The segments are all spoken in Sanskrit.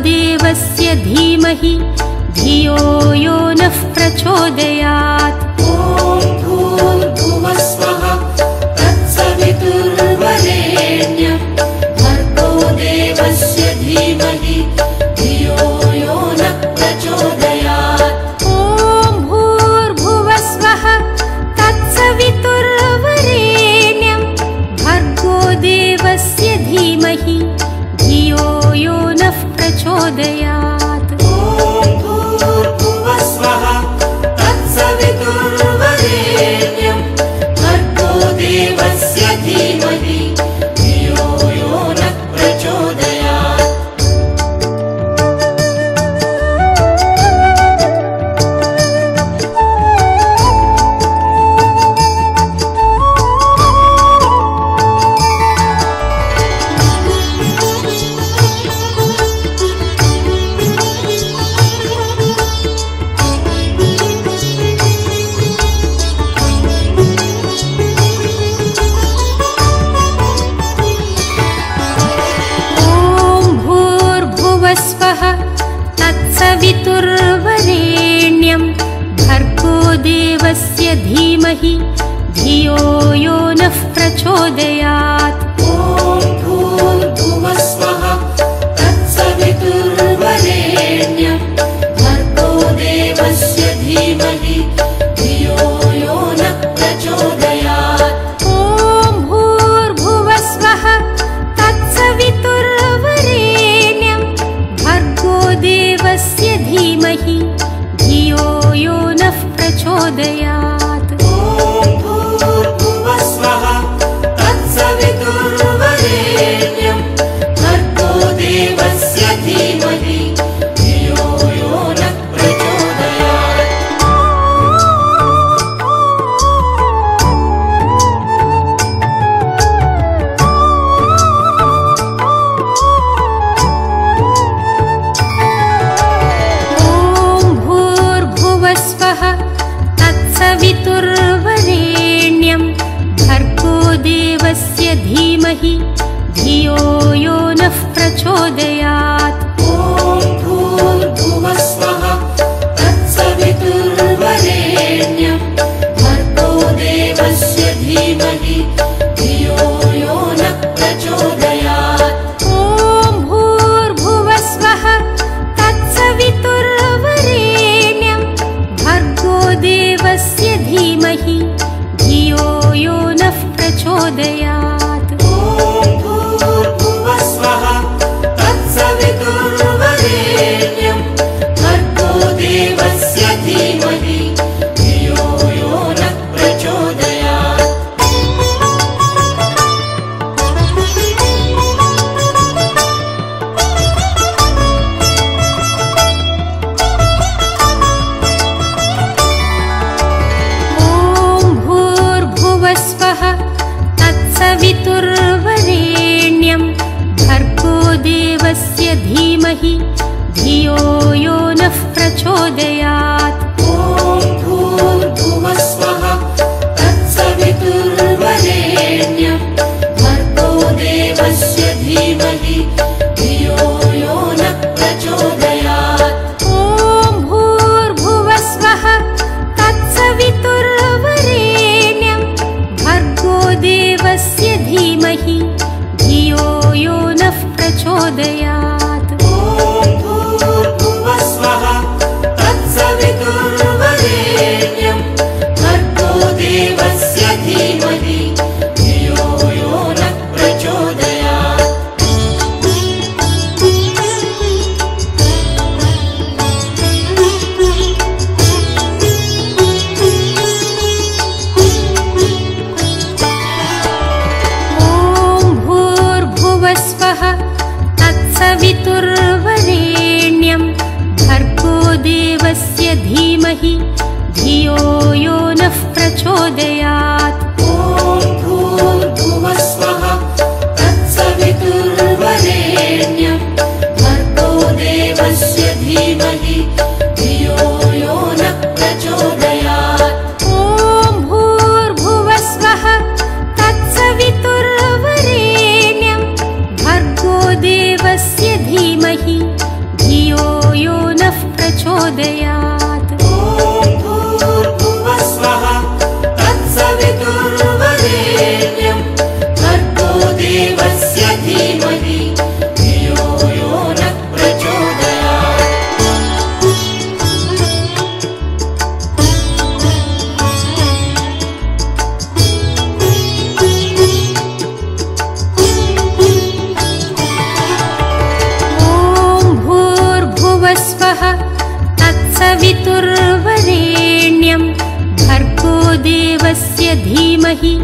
देवस्य धीमहि धियो यो नः प्रचोदयात्। ॐ भूर्भुवस्वः तत्सवितुर्वरेण्यं भर्गो देवस्य धीमहि धियो यो नः प्रचोदयात्। ॐ भूर्भुवस्वः तत्सवितुर्वरेण्यं भर्गो देवस्य धीमहि धियो यो नः प्रचोदयात्। ॐ भूर्भुवस्वः तत्सवितुर्वरेण्यं भर्गो देवस्य धीमहि धियो यो नः प्रचोदयात्। तत्सवितुर्वरेण्यं भर्गो देवस्य धीमहि धियो यो नः प्रचोदयात्। ॐ भूर्भुवस्वः तत्सवितुर्वरेण्यं भर्गो देवस्य धीमहि धियो यो नः प्रचोदयात्। ॐ भूर्भुवस्वः तत्सवितुर्वरेण्यं भर्गो देवस्य धीमहि धियो यो नः प्रचोदयात्। ॐ भूर्भुवस्वः तत्सवितुर्वरेण्यं भर्गो देवस्य धीमहि धियो यो नः प्रचोदयात्। ॐ भूर्भुवस्वः तत्सवितुर्वरेण्यं भर्गो देवस्य धीमहि धियो यो नः प्रचोदयात्। ॐ भूर्भुवस्वः तत्सवितुर्वरेण्यं भर्गो देवस्य धीमहि धियो यो नः प्रचोदयात्। ॐ भूर्भुवस्वः तत्सवितुर्वरेण्यं भर्गो देवस्य धीमहि धियो यो नः प्रचोदयात्। ॐ भूर्भुवस्वः तत्सवितुर्वरेण्यं भर्गो देवस्य धीमहि धियो यो नः प्रचोदयात्। ॐ भूर्भुवस्वः तत्सवितुर्वरेण्यं भर्गो देवस्य धीमहि धियो यो नः प्रचोदयात्। ॐ भूर्भुवस्वः तत्सवितुर्वरेण्यं भर्गो देवस्य धीमहि धियो यो नः प्रचोदयात्। ॐ भूर्भुवस्वः तत्सवितुर्वरेण्यं भर्गो देवस्य धीमहि धियो यो नः प्रचोदयात्। ॐ भूर्भुवस्वः तत्सवितुर्वरेण्यं भर्गो देवस्य धीमहि धियो यो नः प्रचोदयात्। ॐ भूर्भुवस्वः तत्सवितुर्वरेण्यं भर्गो देवस्य धीमहि धियो यो नः प्रचोदयात्। ॐ भूर्भुवस्वः तत्सवितुर्वरेण्यं भर्गो देवस्य धीमहि धियो यो नः प्रचोदयात्। ॐ भूर्भुवस्वः तत्सवितुर्वरेण्यं भर्गो देवस्य धीमहि तत्सवितुर्वरेण्यं भर्गो देवस्य धीमहि धियो यो नः प्रचोदयात्। भूर्भुवस्वः तत्सवितुर्वरेण्यं भर्गो देवस्य धीमहि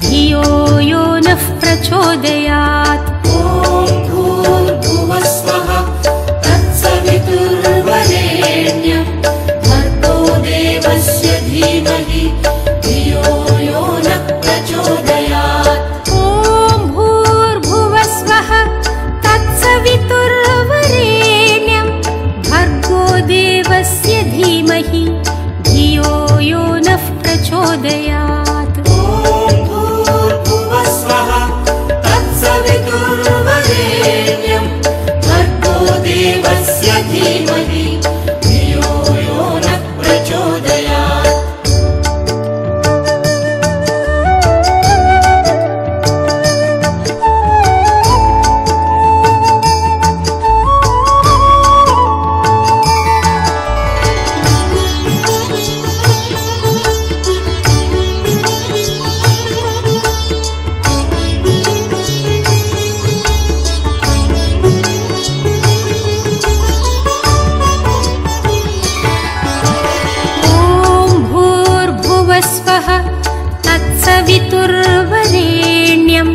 धियो यो नः प्रचोदयात्। ॐ भूर्भुवस्वः तत्सवितुर्वरेण्यं भर्गो देवस्य धीमहि धियो यो नः प्रचोदयात्। ॐ भूर्भुवस्वः तत्सवितुर्वरेण्यं भर्गो देवस्य धीमहि धियो यो नः प्रचोदयात्। ॐ भूर्भुवस्वः तत्सवितुर्वरेण्यं भर्गो देवस्य धीमहि धियो यो नः प्रचोदयात्। भूर्भुवस्वः तत्सवितुर्वरेण्यं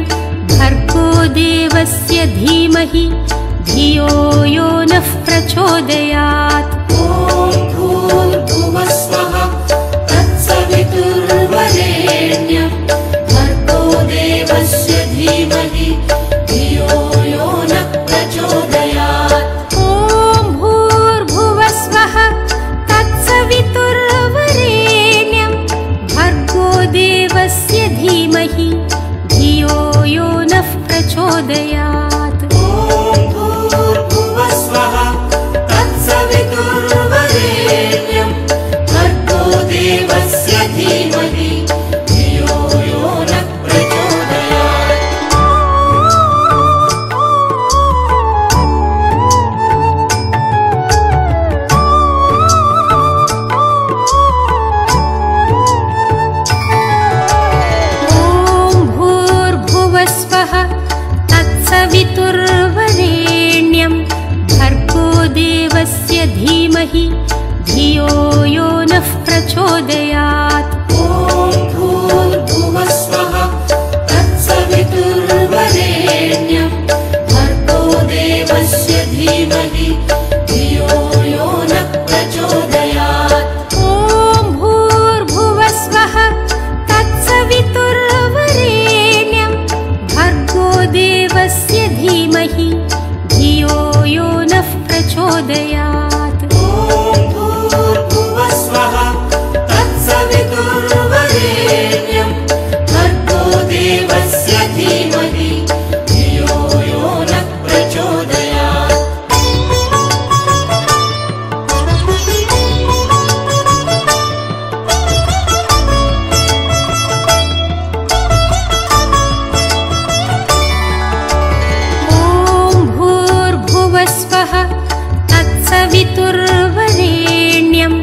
भर्गो देवस्य धीमहि धियो यो नः प्रचोदयात्। ॐ भूर्भुवस्वः तत्सवितुर्वरेण्यं भर्गो देवस्य धीमहि धियो यो नः प्रचोदयात्। ॐ भूर्भुवस्वः तत्सवितुर्वरेण्यं भर्गो देवस्य धीमहि धियो यो नः प्रचोदयात्। ॐ भूर्भुवस्वः तत्सवितुर्वरेण्यं भर्गो देवस्य धीमहि धियो यो नः प्रचोदयात्। ॐ भूर्भुवस्वः तत्सवितुर्वरेण्यं भर्गो देवस्य धीमहि धियो यो नः प्रचोदयात्। ॐ भूर्भुवस्वः तत्सवितुर्वरेण्यं भर्गो देवस्य धीमहि धियो यो नः प्रचोदयात्। ॐ भूर्भुवस्वः तत्सवितुर्वरेण्यं भर्गो देवस्य धीमहि धियो यो नः प्रचोदयात्। ॐ भूर्भुवस्वः तत्सवितुर्वरेण्यं भर्गो देवस्य धीमहि धियो यो नः प्रचोदयात्। ॐ भूर्भुवस्वः तत्सवितुर्वरेण्यं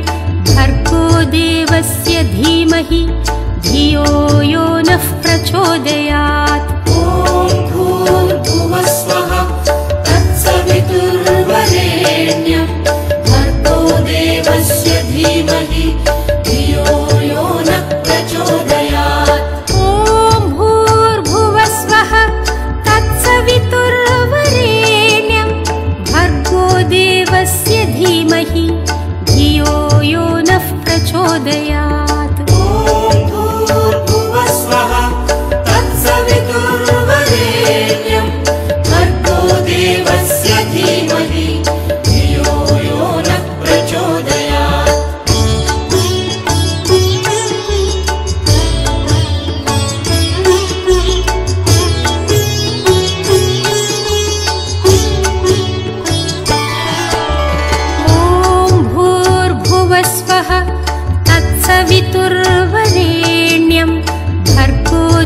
भर्गो देवस्य धीमहि धियो यो नः प्रचोदयात्। ॐ भूर्भुवस्वः तत्सवितुर्वरेण्यं भर्गो देवस्य धीमहि धियो यो नः प्रचोदयात्। ॐ भूर्भुवस्वः तत्सवितुर्वरेण्यं भर्गो देवस्य धीमहि धियो यो नः प्रचोदयात्। ॐ भूर्भुवस्वः तत्सवितुर्वरेण्यं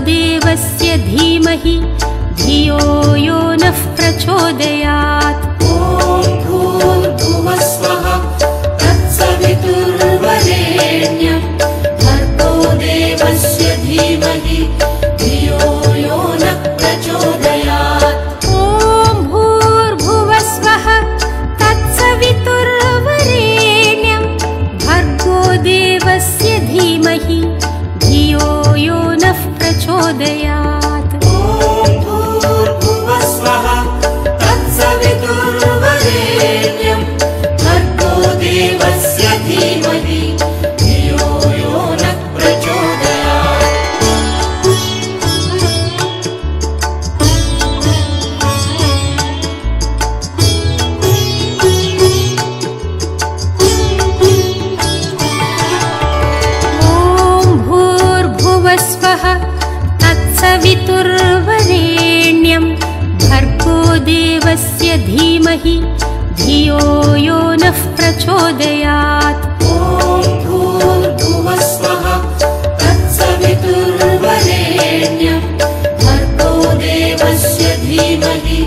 देवस्य धीमहि धियो यो नः प्रचोदयात्। ॐ भूर्भुवस्वः तत्सवितुर्वरेण्यं भर्गो देवस्य धीमहि धियो यो नः प्रचोदयात्। ॐ भूर्भुवस्वः तत्सवितुर्वरेण्यं भर्गो देवस्य धीमहि धियो यो नः प्रचोदयात्। ॐ भूर्भुवस्वः तत्सवितुर्वरेण्यं भर्गो देवस्य धीमहि धियो यो नः प्रचोदयात्। ॐ भूर्भुवस्वः तत्सवितुर्वरेण्यं भर्गो देवस्य धीमहि धियो यो नः प्रचोदयात्। ॐ भूर्भुवस्वः तत्सवितुर्वरेण्यं भर्गो देवस्य धीमहि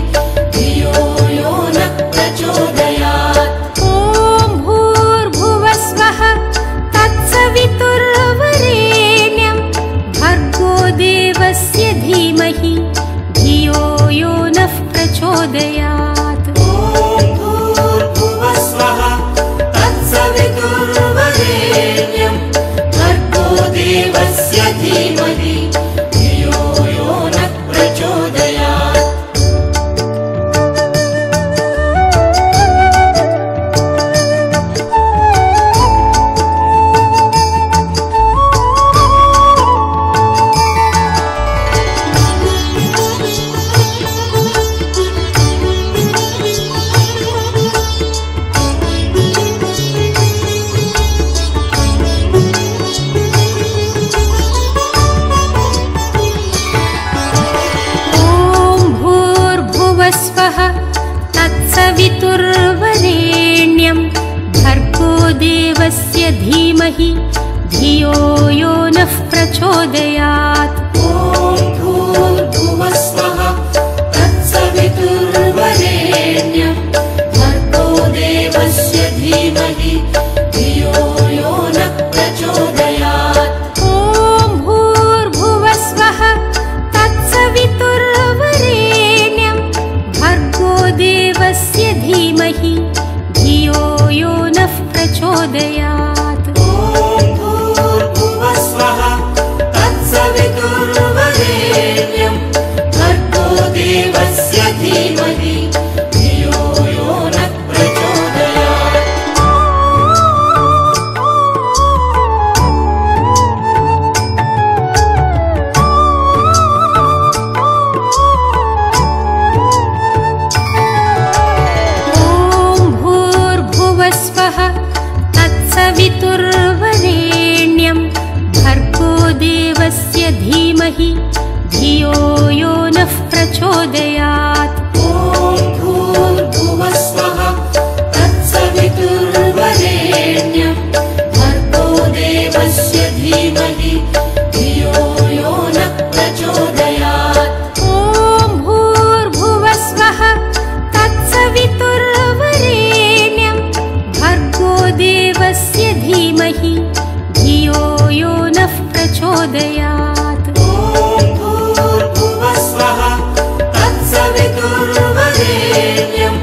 धियो यो नः प्रचोदयात्। ॐ भूर्भुवस्वः तत्सवितुर्वरेण्यं भर्गो देवस्य धीमहि धियो यो नः प्रचोदयात्। ॐ भूर्भुवस्वः तत्सवितुर्वरेण्यं भर्गो देवस्य धीमहि धियो यो नः प्रचोदयात्। ॐ भूर्भुवस्वः तत्सवितुर्वरेण्यं भर्गो देवस्य धीमहि धियो यो नः प्रचोदयात्। ॐ भूर्भुवस्वः तत्सवितुर्वरेण्यं भर्गो देवस्य धीमहि धियो यो नः प्रचोदयात्। ॐ भूर्भुवस्वः तत्सवितुर्वरेण्यं भर्गो देवस्य धीमहि धियो यो नः प्रचोदयात्। ॐ भूर्भुवस्वः तत्सवितुर्वरेण्यं भर्गो देवस्य धीमहि धियो यो नः प्रचोदयात्। ॐ भूर्भुवस्वः तत्सवितुर्वरेण्यं भर्गो देवस्य धीमहि धियो यो नः प्रचोदयात्। ॐ भूर्भुवस्वः तत्सवितुर्वरेण्यं भर्गो देवस्य धीमहि धियो यो नः प्रचोदयात्। ॐ भूर्भुवस्वः तत्सवितुर्वरेण्यं भर्गो देवस्य धीमहि धियो यो नः प्रचोदयात्। ॐ भूर्भुवस्वः तत्सवितुर्वरेण्यं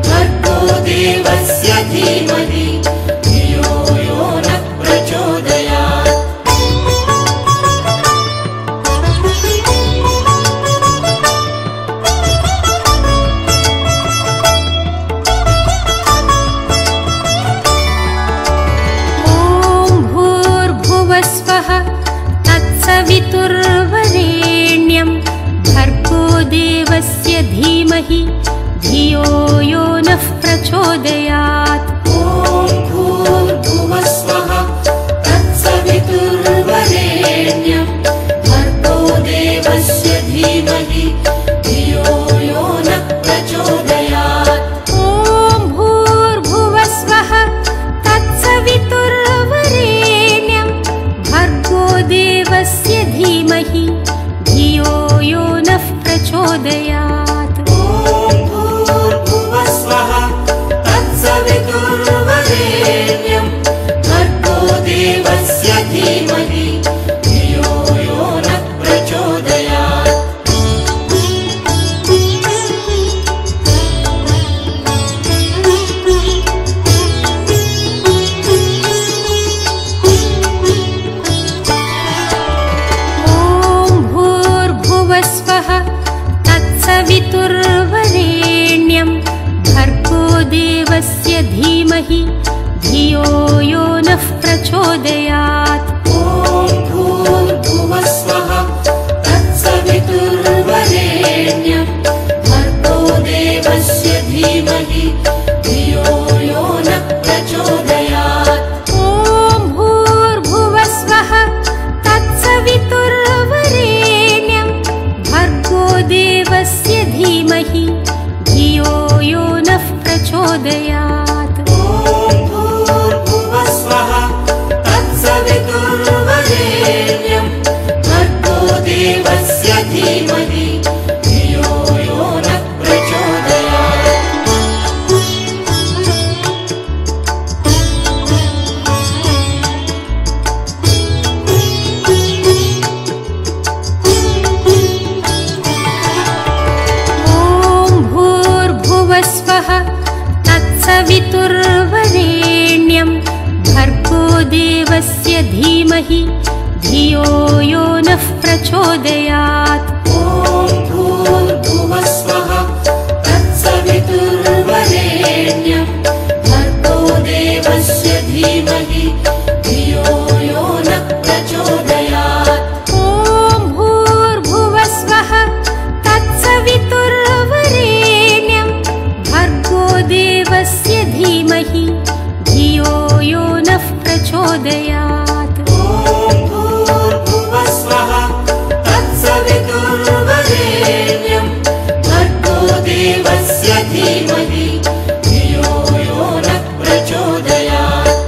भर्गो देवस्य धीमहि धियो यो नः प्रचोदयात्। ॐ भूर्भुवस्वः तत्सवितुर्वरेण्यं भर्गो देवस्य धीमहि धियो यो नः प्रचोदयात्। ॐ भूर्भुवस्वः तत्सवितुर्वरेण्यं भर्गो देवस्य धीमहि धियो यो नः प्रचोदयात्। ॐ भूर्भुवस्वः तत्सवितुर्वरेण्यं भर्गो देवस्य धीमहि धियो यो नः प्रचोदयात्। ॐ भूर्भुवस्वः तत्सवितुर्वरेण्यं भर्गो देवस्य धीमहि धियो यो नः प्रचोदयात्। वितुर्वरेण्यं भर्गो देवस्य धीमहि धियो यो नः प्रचोदयात्। ॐ भूर्भुवस्वः तत्सवितुर्वरेण्यं भर्गो देवस्य धीमहि धियो यो नः प्रचोदयात्। ॐ भूर्भुवस्वः तत्सवितुर्वरेण्यं भर्गो देवस्य धीमहि धियो यो नः प्रचोदयात्। ॐ भूर्भुवस्वः तत्सवितुर्वरेण्यं भर्गो देवस्य धीमहि धियो यो नः प्रचोदयात्। भूर्भुवस्वः तत्सवितुर्वरेण्यं भर्गो देवस्य धीमहि धियो यो नः प्रचोदयात्। ॐ भूर्भुवस्वः तत्सवितुर्वरेण्यं भर्गो देवस्य धीमहि धियो यो नः प्रचोदयात्। ॐ भूर्भुवस्वः तत्सवितुर्वरेण्यं भर्गो देवस्य धीमहि धियो यो नः प्रचोदयात्। ॐ भूर्भुवस्वः तत्सवितुर्वरेण्यं भर्गो देवस्य धीमहि धियो यो नः प्रचोदयात्।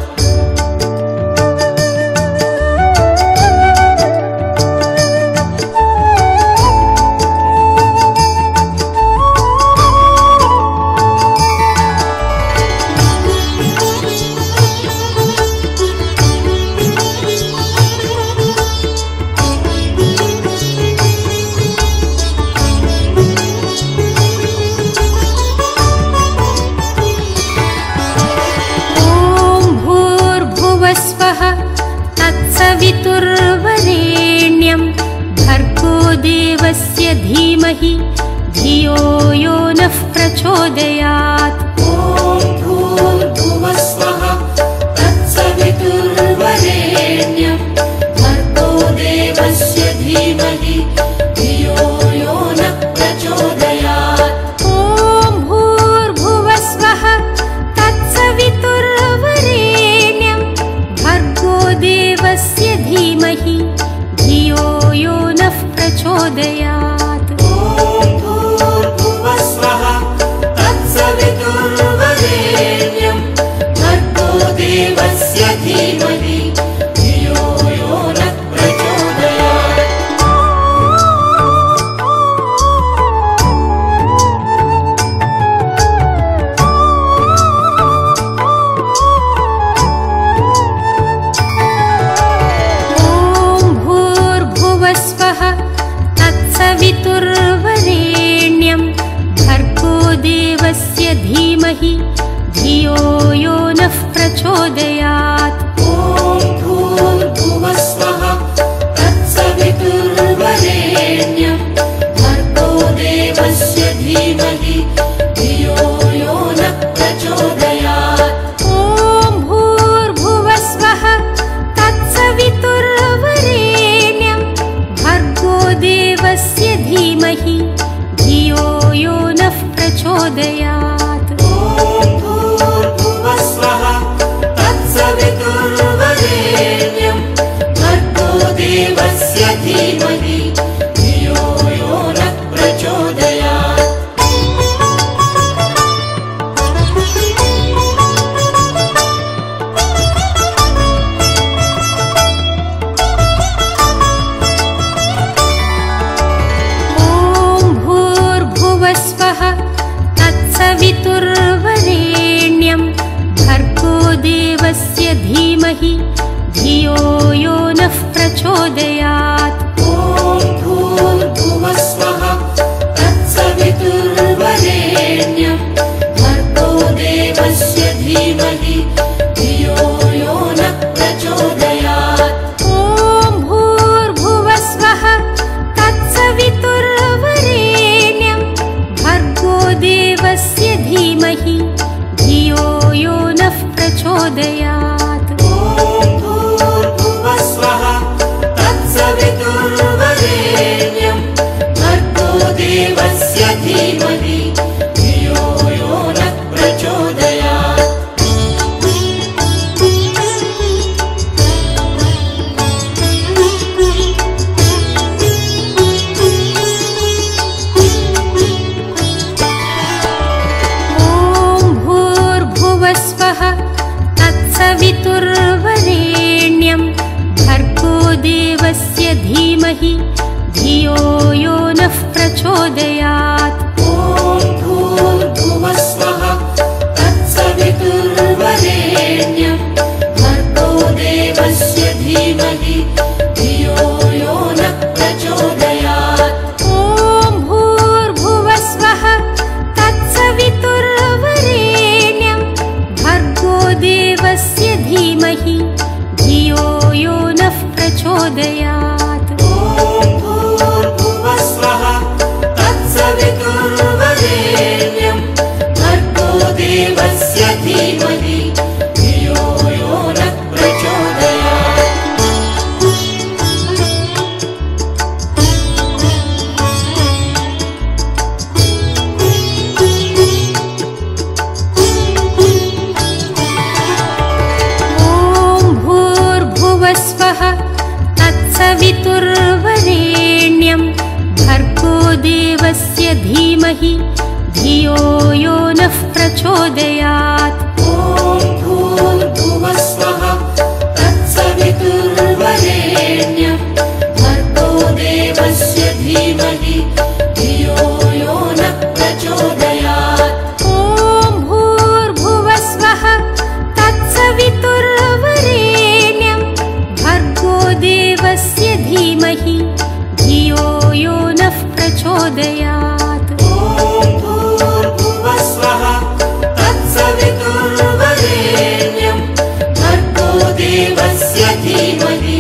तत्सवितुर्वरेण्यं भर्गो देवस्य धीमहि धियो यो नः प्रचोदयात्। ॐ भूर्भुवस्वः तत्सवितुर्वरेण्यं भर्गो देवस्य धीमहि धियो यो नः प्रचोदयात्। ॐ भूर्भुवस्वः तत्सवितुर्वरेण्यं भर्गो देवस्य धीमहि धियो यो नः प्रचोदयात्। ॐ भूर्भुवस्वः तत्सवितुर्वरेण्यं भर्गो देवस्य धीमहि धियो यो नः प्रचोदयात्। ॐ भूर्भुवस्वः तत्सवितुर्वरेण्यं भर्गो देवस्य धीमहि धियो यो नः प्रचोदयात्। ॐ भूर्भुवस्वः तत्सवितुर्वरेण्यं भर्गो देवस्य धीमहि धियो यो नः प्रचोदयात्। ॐ भूर्भुवस्वः तत्सवितुर्वरेण्यं भर्गो देवस्य धीमहि धियो यो नः प्रचोदयात्। ॐ भूर्भुवस्वः तत्सवितुर्वरेण्यं भर्गो देवस्य धीमहि धियो यो नः प्रचोदयात्। ॐ प्रचोदयात्। ॐ भूर्भुवस्वः तत्सवितुर्वरेण्यं भर्गो देवस्य धीमहि धियो यो नः प्रचोदयात्। ॐ भूर्भुवस्वः तत्सवितुर्वरेण्यं भर्गो देवस्य धीमहि धियो यो नः प्रचोदयात्। ॐ भूर्भुवस्वः तत्सवितुर्वरेण्यं भर्गो देवस्य धीमहि धियो यो नः प्रचोदयात्। ॐ भूर्भुवस्वः तत्सवितुर्वरेण्यं भर्गो देवस्य धीमहि धियो यो नः प्रचोदयात्। ॐ भूर्भुवस्वः तत्सवितुर्वरेण्यं भर्गो देवस्य धीमहि धियो यो नः प्रचोदयात्। ॐ भूर्भुवस्वः तत्सवितुर्वरेण्यं भर्गो देवस्य धीमहि धियो यो नः प्रचोदयात्। ॐ भूर्भुवस्वः तत्सवितुर्वरेण्यं भर्गो देवस्य धीमहि धियो यो नः प्रचोदयात्। ॐ भूर्भुवस्वः तत्सवितुर्वरेण्यं भर्गो देवस्य धीमहि धियो यो नः प्रचोदयात्। ॐ भूर्भुवस्वः तत्सवितुर्वरेण्यं भर्गो देवस्य धीमहि धियो यो नः प्रचोदयात्। ॐ भूर्भुवस्वः तत्सवितुर्वरेण्यं भर्गो देवस्य धीमहि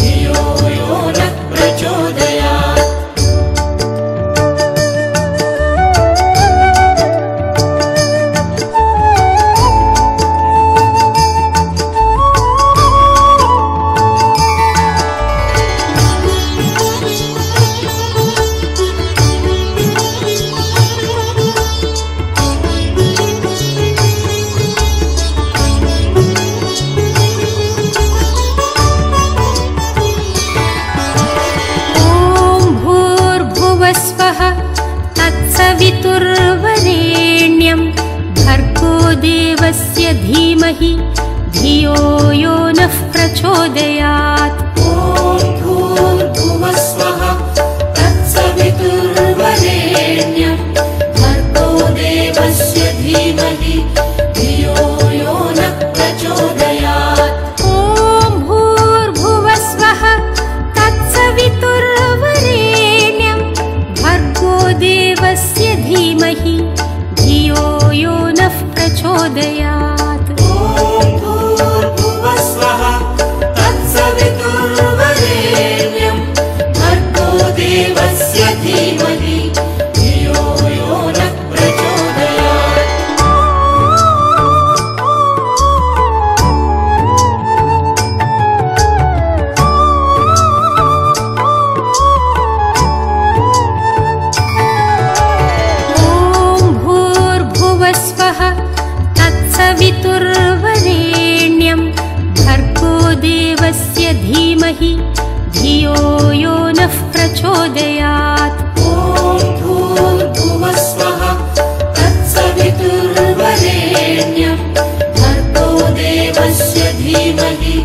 धियो यो नः प्रचोदयात्। ॐ भूर्भुवस्वः तत्सवितुर्वरेण्यं भर्गो देवस्य धीमहि धियो यो नः प्रचोदयात्। ॐ भूर्भुवस्वः तत्सवितुर्वरेण्यं भर्गो देवस्य धीमहि धियो यो नः प्रचोदयात्। ॐ भूर्भुवस्वः तत्सवितुर्वरेण्यं भर्गो देवस्य धीमहि धियो यो नः प्रचोदयात्। ॐ भूर्भुवस्वः तत्सवितुर्वरेण्यं भर्गो देवस्य धीमहि धियो यो नः प्रचोदयात्। ॐ भूर्भुवस्वः तत्सवितुर्वरेण्यं भर्गो देवस्य धीमहि धियो यो नः प्रचोदयात्। ॐ भूर्भुवस्वः तत्सवितुर्वरेण्यं भर्गो देवस्य धीमहि धियो यो नः प्रचोदयात्। ॐ भूर्भुवस्वः तत्सवितुर्वरेण्यं भर्गो देवस्य धीमहि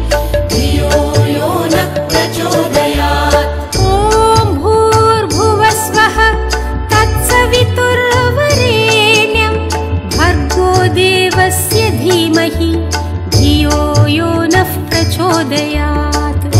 धियो यो नः प्रचोदयात्। ॐ भूर्भुवस्वः तत्सवितुर्वरेण्यं भर्गो देवस्य धीमहि धियो यो नः प्रचोदयात्। ॐ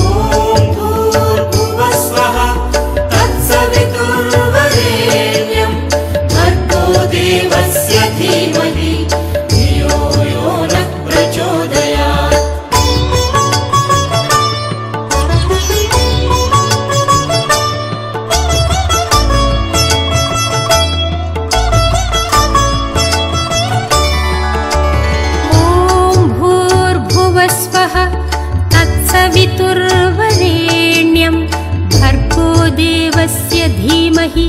देवस्य धीमहि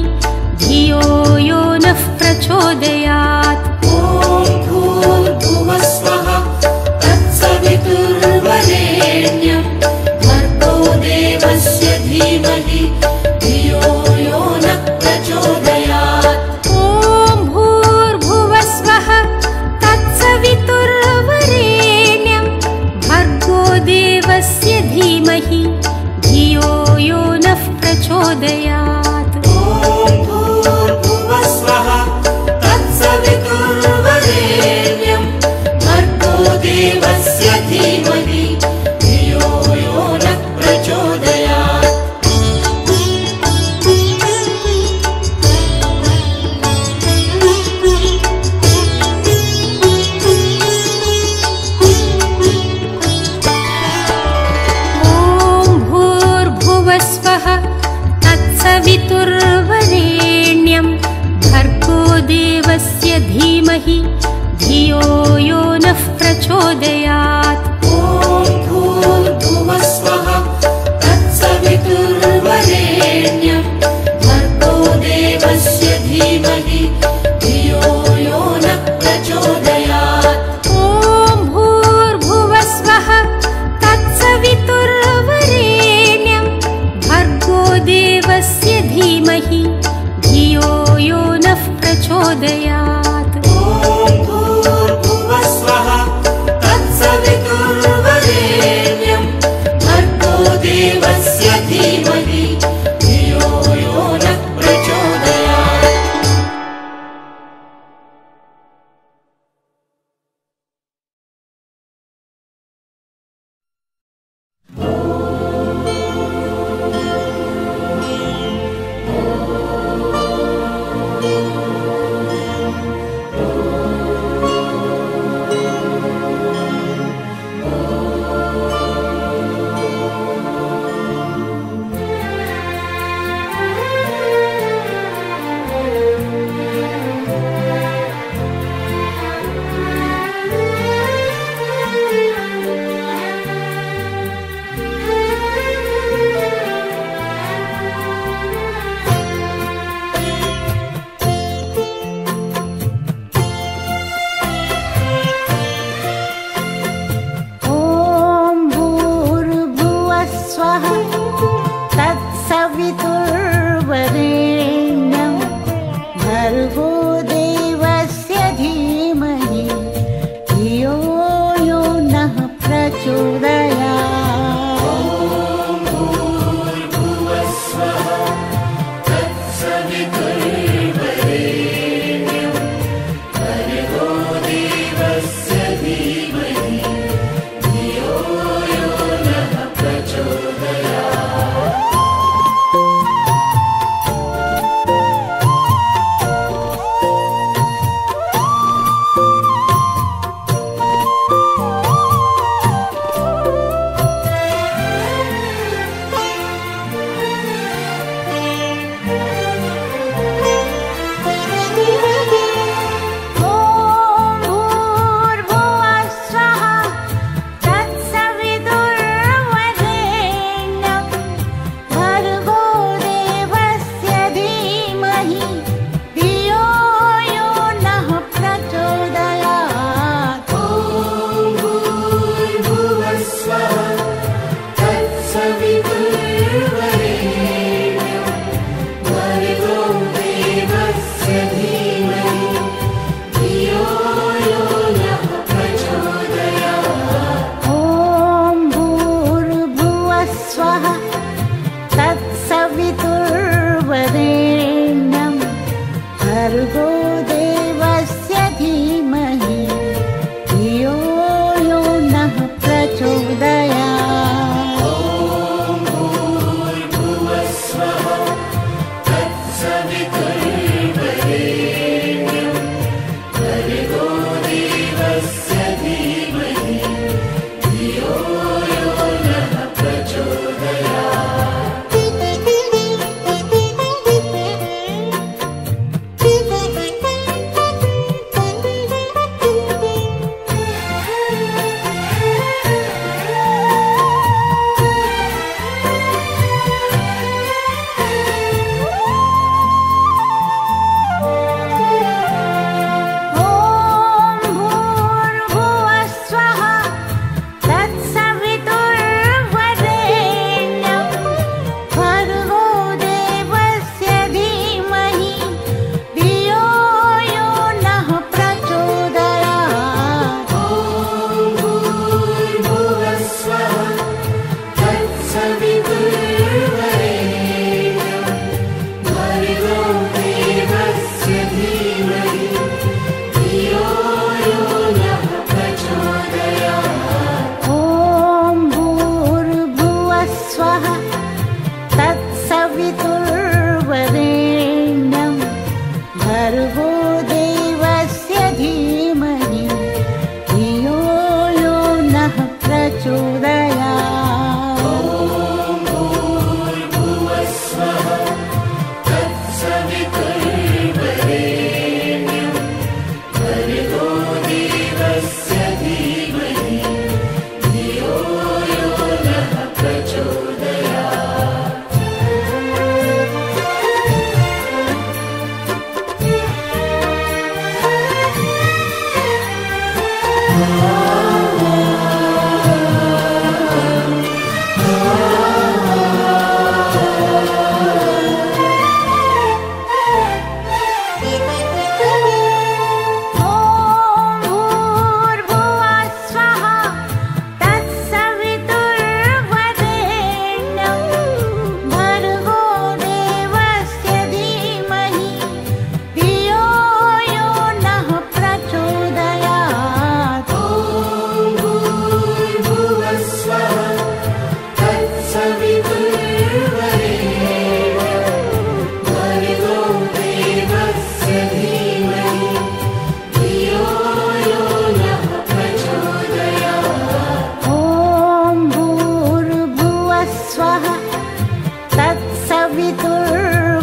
धियो यो नः प्रचोदयात्। ॐ भूर्भुवः स्वः तत्सवितुर्वरेण्यं भर्गो देवस्य धीमहि धियो यो नः प्रचोदयात्। ॐ भूर्भुवः स्वः तत्सवितुर्वरेण्यं भर्गो देवस्य धीमहि धियो यो नः प्रचोदयात्। ॐ भूर्भुवः स्वः तत्सवितुर्वरेण्यं भर्गो देवस्य धीमहि धियो यो नः प्रचोदयात्। सवितुर्वरेण्यं भर्गो देवस्य धीमहि धियो यो नः प्रचोदयात्। ॐ भूर्भुवः स्वः तत्सवितुर्वरेण्यं भर्गो देवस्य धीमहि धियो यो नः प्रचोदयात्। ॐ भूर्भुवः स्वः तत्सवितुर्वरेण्यं भर्गो देवस्य धीमहि धियो यो नः प्रचोदयात्। ॐ भूर्भुवः स्वः तत्सवितुर्वरेण्यं भर्गो देवस्य धीमहि धियो यो नः प्रचोदयात्। सवितुर्वरेण्यं भर्गो देवस्य धीमहि धियो यो नः प्रचोदयात्। ॐ भूर्भुवः स्वः तत्सवितुर्वरेण्यं भर्गो देवस्य धीमहि धियो यो नः प्रचोदयात्। सवितुर्वरेण्यं भर्गो देवस्य धीमहि धियो यो नः प्रचोदयात्। ॐ भूर्भुवः स्वः तत्सवितुर्वरेण्यं भर्गो देवस्य धीमहि धियो यो नः प्रचोदयात्।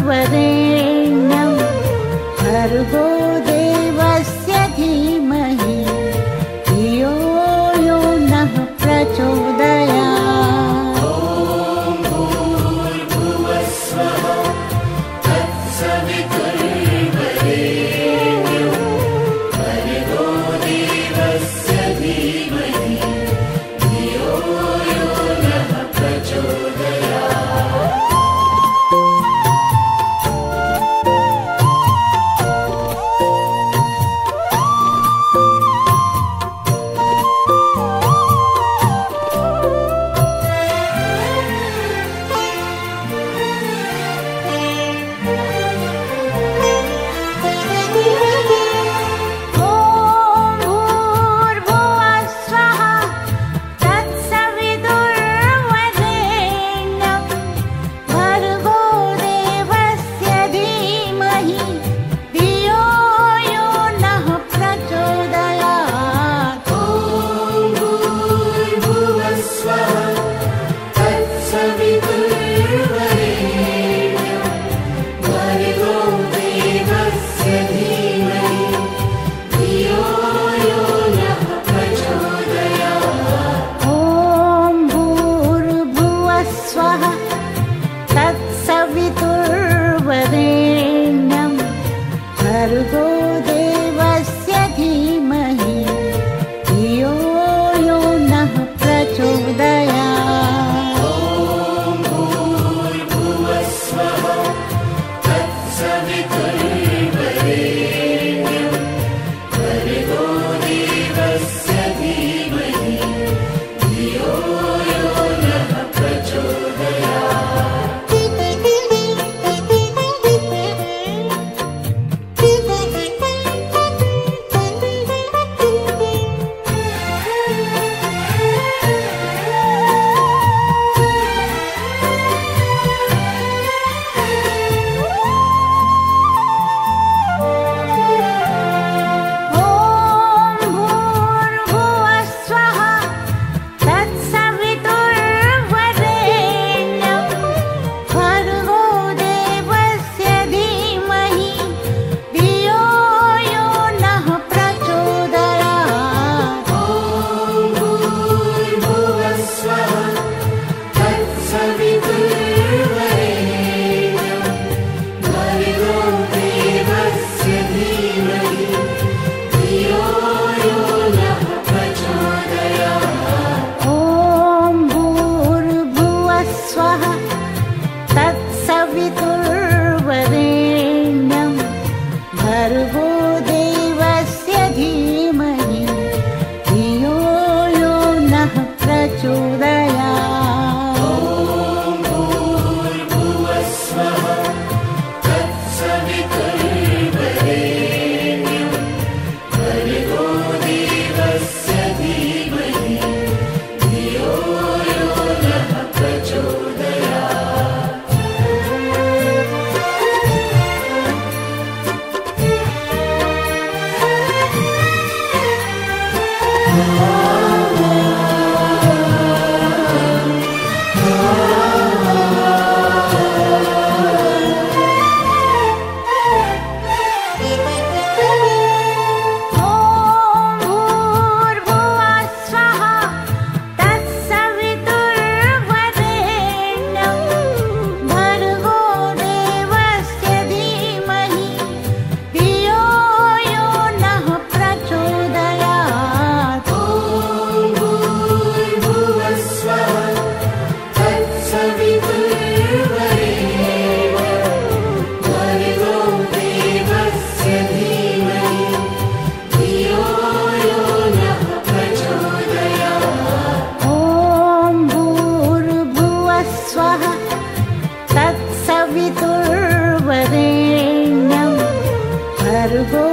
सवितुर्वरेण्यं भर्गो देवस्य धीमहि धियो यो नः प्रचोदयात्। ॐ भूर्भुवस्वः तत्सवितुर्वरेण्यं भर्गो देवस्य धीमहि धियो यो नः प्रचोदयात्। सवितुर्वरेण्यं भर्गो देवस्य धीमहि धियो यो नः प्रचोदयात्। ॐ भूर्भुवस्वः तत्सवितुर्वरेण्यं भर्गो देवस्य धीमहि धियो यो नः प्रचोदयात्। सवितुर्वरेण्यं भर्गो देवस्य धीमहि धियो यो नः प्रचोदयात्। ॐ भूर्भुवस्वः तत्सवितुर्वरेण्यं भर्गो देवस्य धीमहि धियो यो नः प्रचोदयात्। सवितुर्वरेण्यं भर्गो